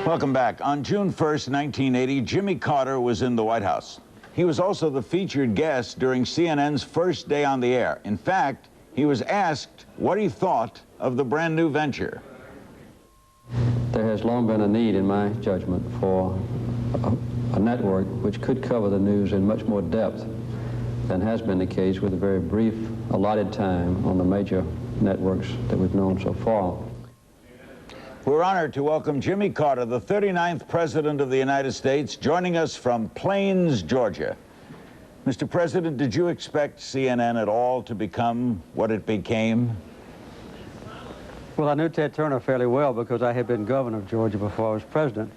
Welcome back. On June 1st, 1980, Jimmy Carter was in the White House. He was also the featured guest during CNN's first day on the air. In fact, he was asked what he thought of the brand new venture. There has long been a need, in my judgment, for a network which could cover the news in much more depth than has been the case with a very brief allotted time on the major networks that we've known so far. We're honored to welcome Jimmy Carter, the 39th President of the United States, joining us from Plains, Georgia. Mr. President, did you expect CNN at all to become what it became? Well, I knew Ted Turner fairly well because I had been governor of Georgia before I was president.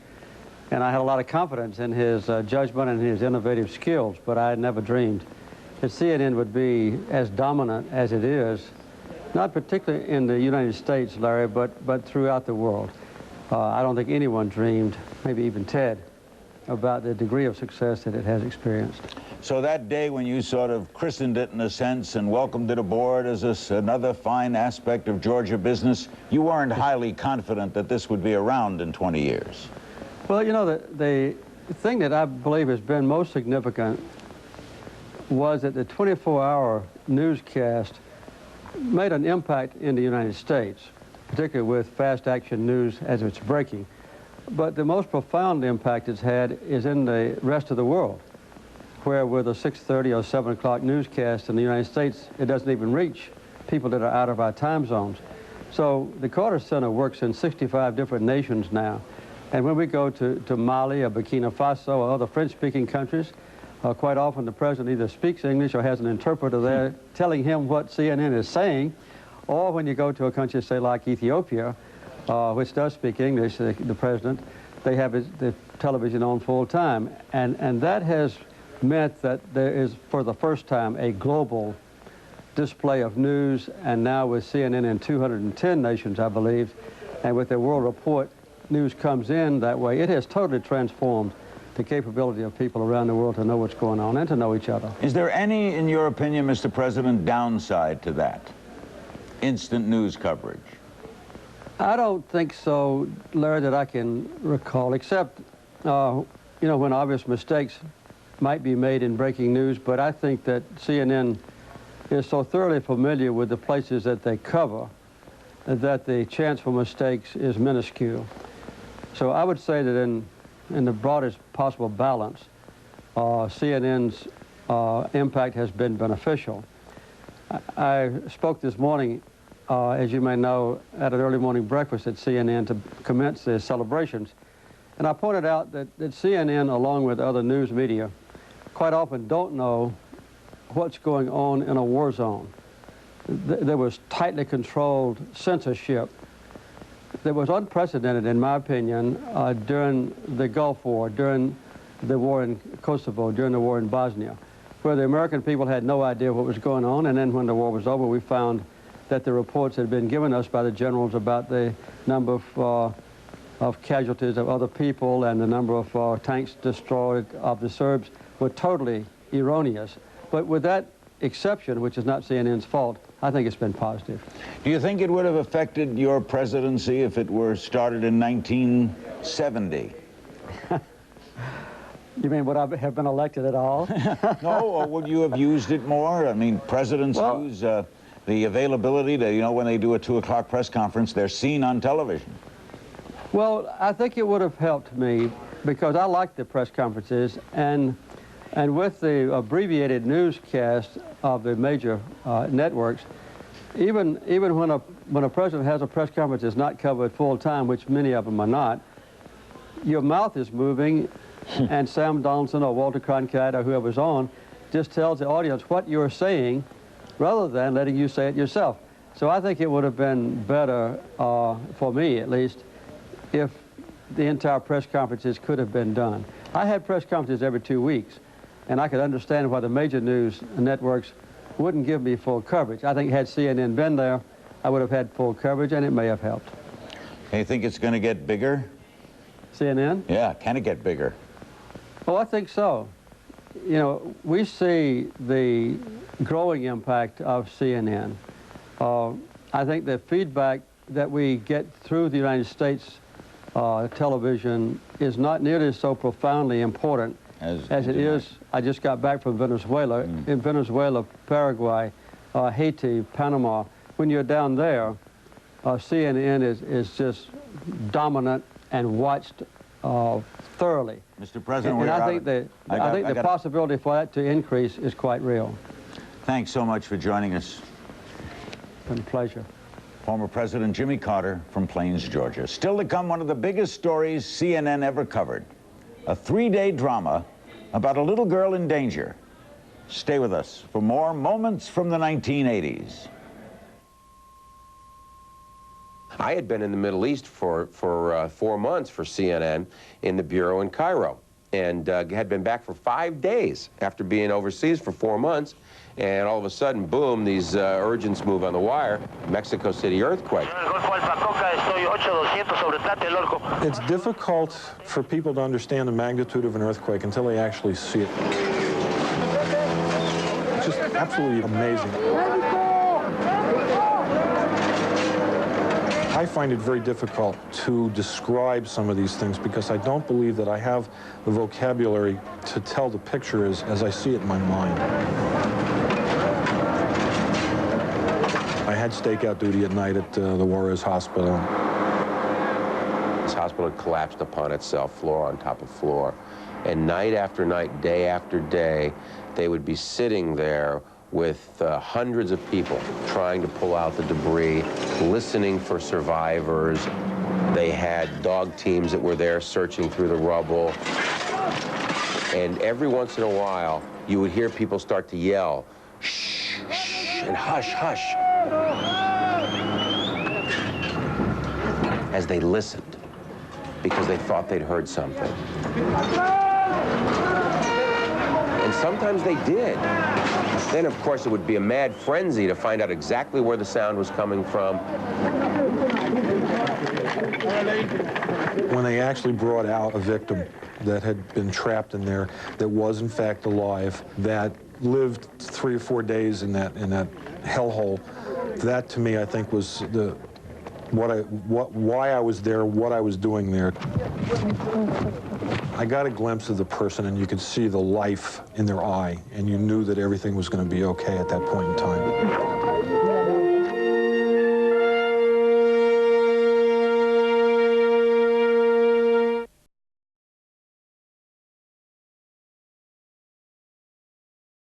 And I had a lot of confidence in his judgment and his innovative skills, but I had never dreamed that CNN would be as dominant as it is, not particularly in the United States, Larry, but throughout the world. I don't think anyone dreamed, maybe even Ted, about the degree of success that it has experienced. So that day when you sort of christened it in a sense and welcomed it aboard as another fine aspect of Georgia business, you weren't highly confident that this would be around in 20 years. Well, you know, the thing that I believe has been most significant was that the 24-hour newscast made an impact in the United States, particularly with fast action news as it's breaking. But the most profound impact it's had is in the rest of the world, where with a 6:30 or 7 o'clock newscast in the United States, it doesn't even reach people that are out of our time zones. So the Carter Center works in 65 different nations now. And when we go to Mali or Burkina Faso or other French-speaking countries, quite often the president either speaks English or has an interpreter there telling him what CNN is saying. Or when you go to a country, say, like Ethiopia, which does speak English, the president, they have the television on full time. And that has meant that there is, for the first time, a global display of news, and now with CNN in 210 nations, I believe, and with the World Report, news comes in that way. It has totally transformed the capability of people around the world to know what's going on and to know each other. Is there any, in your opinion, Mr. President, downside to that? Instant news coverage? I don't think so, Larry, that I can recall, except, you know, when obvious mistakes might be made in breaking news, but I think that CNN is so thoroughly familiar with the places that they cover that the chance for mistakes is minuscule. So I would say that in the broadest possible balance, CNN's impact has been beneficial. I spoke this morning, as you may know, at an early morning breakfast at CNN to commence the celebrations. And I pointed out that CNN, along with other news media, quite often don't know what's going on in a war zone. There was tightly controlled censorship that was unprecedented, in my opinion, during the Gulf War, during the war in Kosovo, during the war in Bosnia, where the American people had no idea what was going on. And then when the war was over, we found that the reports had been given us by the generals about the number of casualties of other people and the number of tanks destroyed of the Serbs were totally erroneous. But with that exception, which is not CNN's fault, I think it's been positive. Do you think it would have affected your presidency if it were started in 1970? You mean would I have been elected at all? No, or would you have used it more? I mean, presidents use the availability to, you know, when they do a 2 o'clock press conference, they're seen on television. Well, I think it would have helped me because I like the press conferences, and with the abbreviated newscast of the major networks, even when a president has a press conference that's not covered full time, which many of them are not, your mouth is moving, and Sam Donaldson or Walter Cronkite or whoever's on just tells the audience what you're saying rather than letting you say it yourself. So I think it would have been better, for me at least, if the entire press conferences could have been done. I had press conferences every 2 weeks, and I could understand why the major news networks wouldn't give me full coverage. I think had CNN been there, I would have had full coverage, and it may have helped. You think it's going to get bigger? CNN? Yeah, can it get bigger? Oh, I think so. You know, we see the growing impact of CNN. I think the feedback that we get through the United States television is not nearly so profoundly important as it is. I just got back from Venezuela. In Venezuela, Paraguay, Haiti, Panama. When you're down there, CNN is just dominant and watched thoroughly. Mr. President, and I think the possibility for that to increase is quite real. Thanks so much for joining us. It's been a pleasure. Former President Jimmy Carter from Plains, Georgia. Still to come, one of the biggest stories CNN ever covered. A 3-day drama about a little girl in danger. Stay with us for more Moments from the 1980s. I had been in the Middle East for 4 months for CNN in the bureau in Cairo, and had been back for 5 days after being overseas for 4 months. And all of a sudden, boom, these urgents move on the wire. Mexico City earthquake. It's difficult for people to understand the magnitude of an earthquake until they actually see it. It's just absolutely amazing. I find it very difficult to describe some of these things because I don't believe that I have the vocabulary to tell the picture as I see it in my mind. I had stakeout duty at night at the Juarez Hospital. This hospital had collapsed upon itself, floor on top of floor. And night after night, day after day, they would be sitting there with hundreds of people trying to pull out the debris, listening for survivors. They had dog teams that were there searching through the rubble. And every once in a while, you would hear people start to yell, shh, shh, and hush, hush, as they listened, because they thought they'd heard something. And sometimes they did. Then, of course, it would be a mad frenzy to find out exactly where the sound was coming from. When they actually brought out a victim that had been trapped in there, that was in fact alive, that lived 3 or 4 days in that hellhole, that to me I think was why I was there, what I was doing there. I got a glimpse of the person, and you could see the life in their eye, and you knew that everything was going to be okay at that point in time.